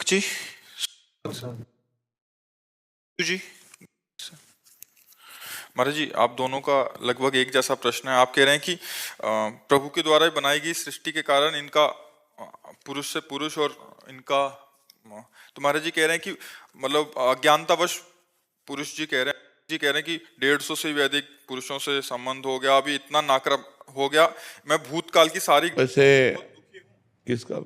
जी जी महाराज जी, आप दोनों का लगभग एक जैसा प्रश्न है। आप कह रहे हैं कि प्रभु के द्वारा बनाई गई सृष्टि के कारण इनका पुरुष से पुरुष और इनका तो महाराज जी कह रहे हैं कि मतलब अज्ञानतावश पुरुष जी कह रहे हैं कि 150 से भी अधिक पुरुषों से संबंध हो गया, अभी इतना नाकरा हो गया। मैं भूतकाल की सारी वैसे किसका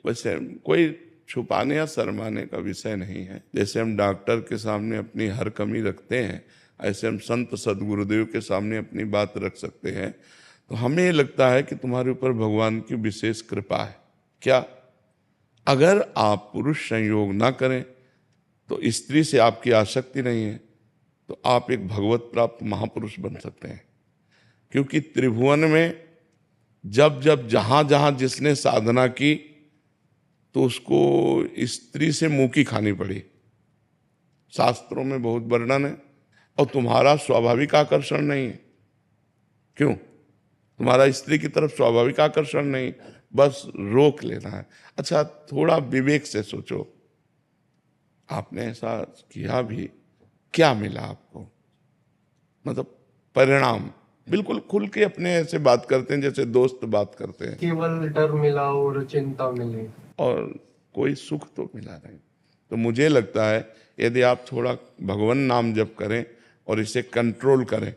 वैसे कोई छुपाने या शर्माने का विषय नहीं है। जैसे हम डॉक्टर के सामने अपनी हर कमी रखते हैं, ऐसे हम संत सदगुरुदेव के सामने अपनी बात रख सकते हैं। तो हमें लगता है कि तुम्हारे ऊपर भगवान की विशेष कृपा है। क्या अगर आप पुरुष संयोग ना करें तो स्त्री से आपकी आसक्ति नहीं है तो आप एक भगवत प्राप्त महापुरुष बन सकते हैं। क्योंकि त्रिभुवन में जब जब जहां जहां जिसने साधना की तो उसको स्त्री से मुंह की खानी पड़ी। शास्त्रों में बहुत वर्णन है। और तुम्हारा स्वाभाविक आकर्षण नहीं है। क्यों? तुम्हारा स्त्री की तरफ स्वाभाविक आकर्षण नहीं, बस रोक लेना है। अच्छा, थोड़ा विवेक से सोचो, आपने ऐसा किया भी, क्या मिला आपको? मतलब परिणाम बिल्कुल खुल के अपने ऐसे बात करते हैं जैसे दोस्त बात करते हैं। केवल डर मिला और चिंता मिली और कोई सुख तो मिला नहीं। तो मुझे लगता है यदि आप थोड़ा भगवान नाम जप करें और इसे कंट्रोल करें,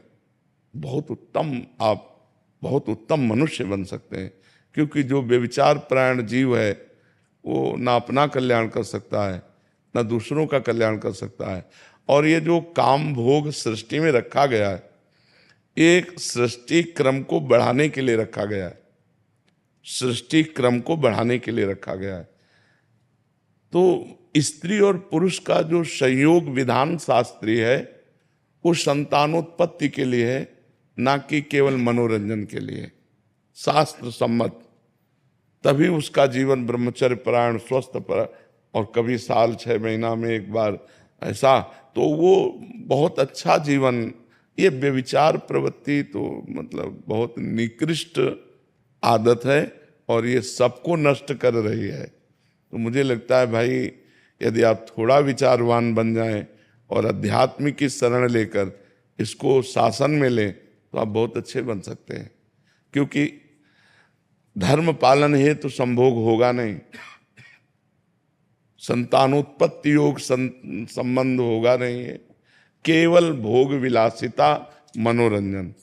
आप बहुत उत्तम मनुष्य बन सकते हैं। क्योंकि जो व्यभिचार प्राण जीव है वो ना अपना कल्याण कर सकता है ना दूसरों का कल्याण कर सकता है। और ये जो काम भोग सृष्टि में रखा गया है, एक सृष्टि क्रम को बढ़ाने के लिए रखा गया है। सृष्टि क्रम को बढ़ाने के लिए रखा गया है। तो स्त्री और पुरुष का जो संयोग विधान शास्त्रीय है वो संतानोत्पत्ति के लिए है, ना कि केवल मनोरंजन के लिए। शास्त्र सम्मत। तभी उसका जीवन ब्रह्मचर्य परायण स्वस्थ पर, और कभी साल 6 महीना में एक बार ऐसा, तो वो बहुत अच्छा जीवन। ये व्यभिचार प्रवृत्ति तो मतलब बहुत निकृष्ट आदत है और ये सबको नष्ट कर रही है। तो मुझे लगता है भाई, यदि आप थोड़ा विचारवान बन जाएं और अध्यात्म की शरण लेकर इसको शासन में लें तो आप बहुत अच्छे बन सकते हैं। क्योंकि धर्म पालन है तो संभोग होगा नहीं, संतानोत्पत्ति योग संबंध होगा नहीं है, केवल भोग विलासिता मनोरंजन।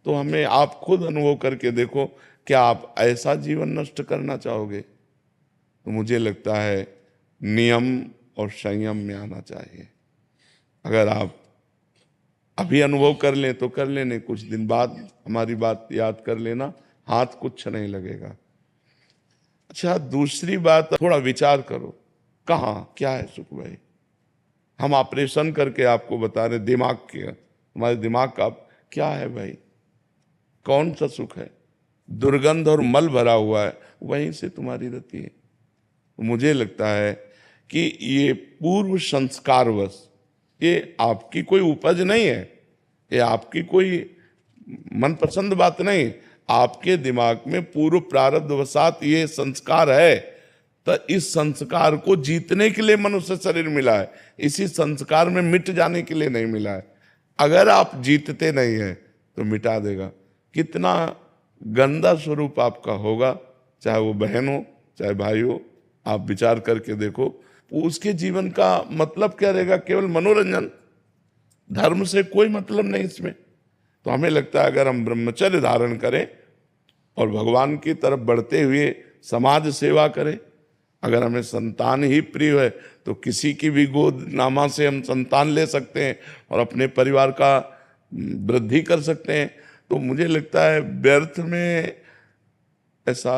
तो हमें आप खुद अनुभव करके देखो, क्या आप ऐसा जीवन नष्ट करना चाहोगे? तो मुझे लगता है नियम और संयम में आना चाहिए। अगर आप अभी अनुभव कर लें तो कर लेने, कुछ दिन बाद हमारी बात याद कर लेना, हाथ कुछ नहीं लगेगा। अच्छा, दूसरी बात, थोड़ा विचार करो, कहाँ क्या है सुख भाई? हम ऑपरेशन करके आपको बता रहे दिमाग के, हमारे दिमाग का क्या है भाई? कौन सा सुख है? दुर्गंध और मल भरा हुआ है, वहीं से तुम्हारी रति है। तो मुझे लगता है कि ये पूर्व संस्कारवश, ये आपकी कोई उपज नहीं है, ये आपकी कोई मनपसंद बात नहीं, आपके दिमाग में पूर्व प्रारब्धवशात ये संस्कार है। तो इस संस्कार को जीतने के लिए मनुष्य शरीर मिला है, इसी संस्कार में मिट जाने के लिए नहीं मिला है। अगर आप जीतते नहीं हैं तो मिटा देगा। कितना गंदा स्वरूप आपका होगा, चाहे वो बहन हो चाहे भाई हो, आप विचार करके देखो। उसके जीवन का मतलब क्या रहेगा? केवल मनोरंजन, धर्म से कोई मतलब नहीं इसमें। तो हमें लगता है अगर हम ब्रह्मचर्य धारण करें और भगवान की तरफ बढ़ते हुए समाज सेवा करें, अगर हमें संतान ही प्रिय है तो किसी की भी गोद नामा से हम संतान ले सकते हैं और अपने परिवार का वृद्धि कर सकते हैं। तो मुझे लगता है व्यर्थ में ऐसा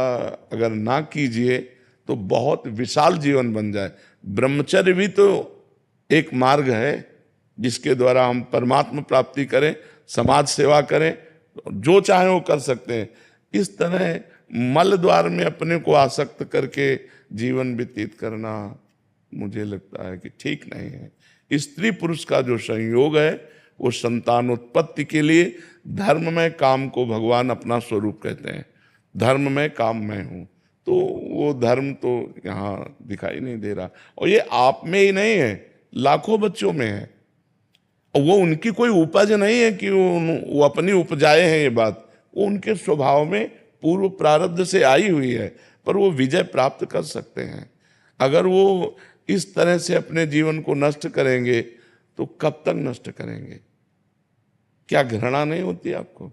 अगर ना कीजिए तो बहुत विशाल जीवन बन जाए। ब्रह्मचर्य भी तो एक मार्ग है जिसके द्वारा हम परमात्मा प्राप्ति करें, समाज सेवा करें, जो चाहे वो कर सकते हैं। इस तरह मल द्वार में अपने को आसक्त करके जीवन व्यतीत करना मुझे लगता है कि ठीक नहीं है। स्त्री पुरुष का जो संयोग है वो संतानोत्पत्ति के लिए, धर्म में काम को भगवान अपना स्वरूप कहते हैं। धर्म में काम मैं हूँ, तो वो धर्म तो यहाँ दिखाई नहीं दे रहा। और ये आप में ही नहीं है, लाखों बच्चों में है। और वो उनकी कोई उपज नहीं है कि वो अपनी उपजाए हैं ये बात, वो उनके स्वभाव में पूर्व प्रारब्ध से आई हुई है। पर वो विजय प्राप्त कर सकते हैं। अगर वो इस तरह से अपने जीवन को नष्ट करेंगे तो कब तक नष्ट करेंगे? क्या घृणा नहीं होती आपको?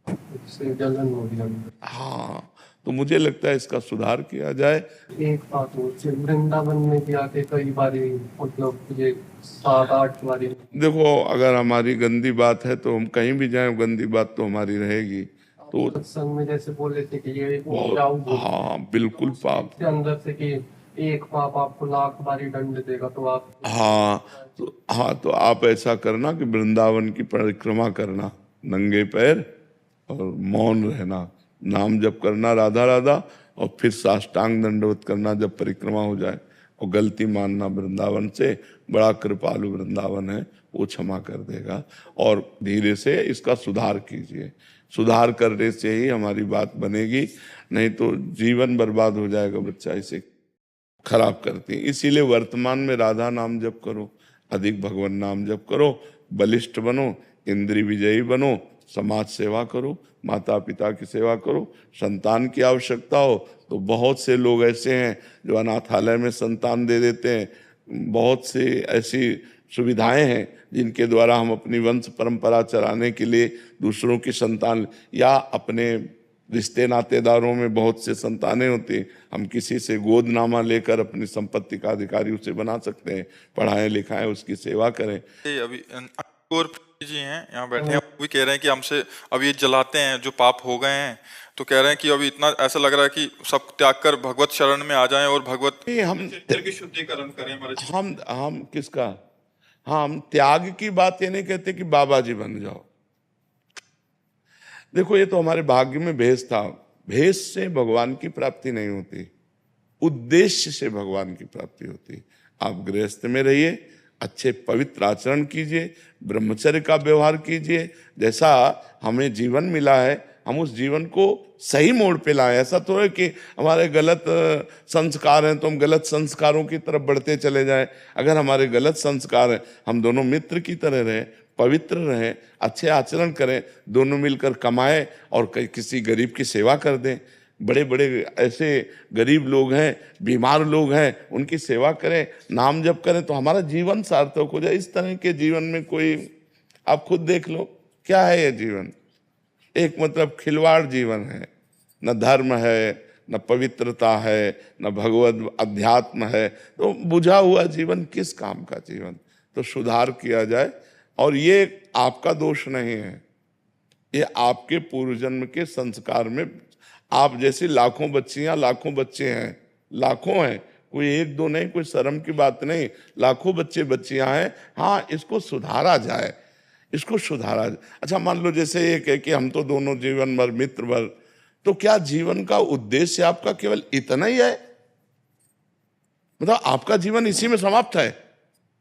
इससे जलन हो गया अंदर। हाँ, तो मुझे लगता है इसका सुधार किया जाए। एक बात और से वृंदावन में भी आके कई बारी मतलब ये 7-8 बारी देखो, अगर हमारी गंदी बात है तो हम कहीं भी जाएं, गंदी बात तो हमारी रहेगी। तो सत्संग में जैसे बोले थे कि ये उपजाऊ भूमि हाँ, बिल्कुल पाप। के अंदर से कि एक पाप आपको लाख बारी दंड देगा, तो आप तो आप ऐसा करना कि वृंदावन की परिक्रमा करना, नंगे पैर और मौन रहना, नाम जप करना राधा राधा, और फिर साष्टांग दंडवत करना जब परिक्रमा हो जाए, और गलती मानना वृंदावन से। बड़ा कृपालु वृंदावन है, वो क्षमा कर देगा। और धीरे से इसका सुधार कीजिए। सुधार करने से ही हमारी बात बनेगी, नहीं तो जीवन बर्बाद हो जाएगा। बच्चा इसे खराब करती है। इसीलिए वर्तमान में राधा नाम जप करो, अधिक भगवान नाम जप करो, बलिष्ठ बनो, इंद्रिय विजयी बनो, समाज सेवा करो, माता पिता की सेवा करो। संतान की आवश्यकता हो तो बहुत से लोग ऐसे हैं जो अनाथालय में संतान दे देते हैं। बहुत से ऐसी सुविधाएं हैं जिनके द्वारा हम अपनी वंश परंपरा चलाने के लिए दूसरों की संतान, या अपने रिश्ते नातेदारों में बहुत से संतानें होती हैं, हम किसी से गोदनामा लेकर अपनी संपत्ति का अधिकारी उसे बना सकते हैं। पढ़ाएं लिखाएं, उसकी सेवा करें। ये अभी और जी हैं यहाँ बैठे हैं, वो भी कह रहे हैं कि हमसे अब ये जलाते हैं जो पाप हो गए हैं, तो कह रहे हैं कि अभी इतना ऐसा लग रहा है कि सब त्याग कर भगवत शरण में आ जाएं और भगवत हम की शुद्धिकरण करें हमारे। हम किसका, हम त्याग की बात ये नहीं कहते कि बाबा जी बन जाओ। देखो, ये तो हमारे भाग्य में भेष था। भेष से भगवान की प्राप्ति नहीं होती, उद्देश्य से भगवान की प्राप्ति होती। आप गृहस्थ में रहिए, अच्छे पवित्र आचरण कीजिए, ब्रह्मचर्य का व्यवहार कीजिए। जैसा हमें जीवन मिला है, हम उस जीवन को सही मोड़ पे लाएं। ऐसा तो है कि हमारे गलत संस्कार हैं तो हम गलत संस्कारों की तरफ बढ़ते चले जाएं। अगर हमारे गलत संस्कार हैं, हम दोनों मित्र की तरह रहें, पवित्र रहें, अच्छे आचरण करें, दोनों मिलकर कमाएं और किसी गरीब की सेवा कर दें। बड़े बड़े ऐसे गरीब लोग हैं, बीमार लोग हैं, उनकी सेवा करें, नाम जप करें, तो हमारा जीवन सार्थक हो जाए। इस तरह के जीवन में कोई, आप खुद देख लो, क्या है ये जीवन? एक मतलब खिलवाड़ जीवन है। न धर्म है, न पवित्रता है, न भगवत अध्यात्म है। तो बुझा हुआ जीवन किस काम का जीवन? तो सुधार किया जाए। और ये आपका दोष नहीं है, ये आपके पूर्व जन्म के संस्कार में। आप जैसी लाखों बच्चियां, लाखों बच्चे हैं, लाखों हैं, कोई एक दो नहीं, कोई शर्म की बात नहीं, लाखों बच्चे बच्चियां हैं। हाँ, इसको सुधारा जाए, इसको सुधारा जाए। अच्छा, मान लो जैसे ये कहे कि हम तो दोनों जीवन भर मित्र भर, तो क्या जीवन का उद्देश्य आपका केवल इतना ही है? मतलब आपका जीवन इसी में समाप्त है?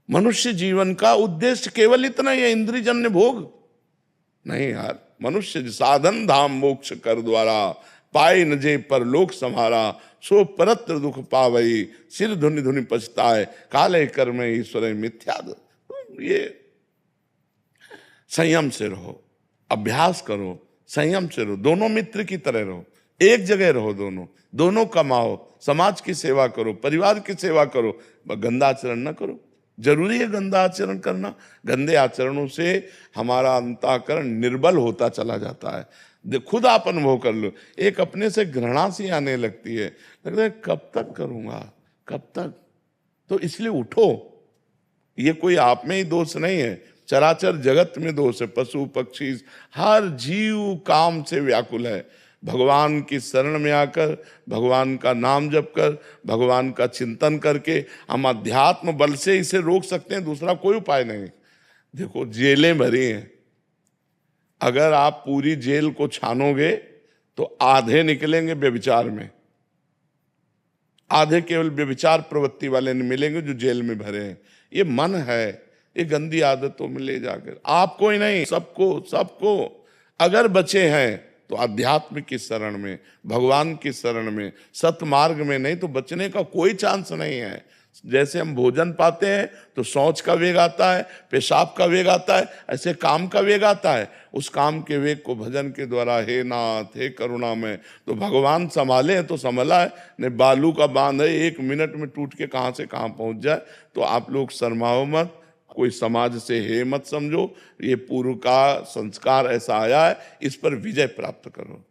मनुष्य जीवन का उद्देश्य केवल इतना ही है, इंद्रियजन्य भोग? नहीं यार, मनुष्य साधन धाम मोक्ष कर द्वारा, पाए न जे पर लोक संहारा, सो परत्र दुख पावई, सिर धुनि धुनि पछताए, काले कर्म ईश्वर मिथ्या। ये संयम से रहो, अभ्यास करो, संयम से रहो, दोनों मित्र की तरह रहो, एक जगह रहो, दोनों कमाओ, समाज की सेवा करो, परिवार की सेवा करो, गंदा आचरण न करो। जरूरी है गंदा आचरण करना? गंदे आचरणों से हमारा अंतःकरण निर्बल होता चला जाता है। खुद आप अनुभव कर लो, एक अपने से घृणा सी आने लगती है, लगता है कब तक करूंगा, कब तक? तो इसलिए उठो। ये कोई आप में ही दोष नहीं है, चराचर जगत में दोष है। पशु पक्षी हर जीव काम से व्याकुल है। भगवान की शरण में आकर, भगवान का नाम जप कर, भगवान का चिंतन करके हम अध्यात्म बल से इसे रोक सकते हैं, दूसरा कोई उपाय नहीं। देखो, जेलें भरी हैं, अगर आप पूरी जेल को छानोगे तो आधे निकलेंगे व्यभिचार में, आधे केवल व्यभिचार प्रवृत्ति वाले मिलेंगे जो जेल में भरे हैं। ये मन है, ये गंदी आदतों में ले जाकर आपको ही नहीं, सबको अगर बचे हैं तो अध्यात्म की शरण में, भगवान की शरण में, सतमार्ग में, नहीं तो बचने का कोई चांस नहीं है। जैसे हम भोजन पाते हैं तो शौच का वेग आता है, पेशाब का वेग आता है, ऐसे काम का वेग आता है। उस काम के वेग को भजन के द्वारा, हे नाथ हे करुणा में, तो भगवान संभाले हैं तो संभला है, ने बालू का बांध है, 1 मिनट में टूट के कहाँ से कहाँ पहुंच जाए। तो आप लोग शर्माओ मत, कोई समाज से हे मत समझो, ये पूर्व का संस्कार ऐसा आया है, इस पर विजय प्राप्त करो।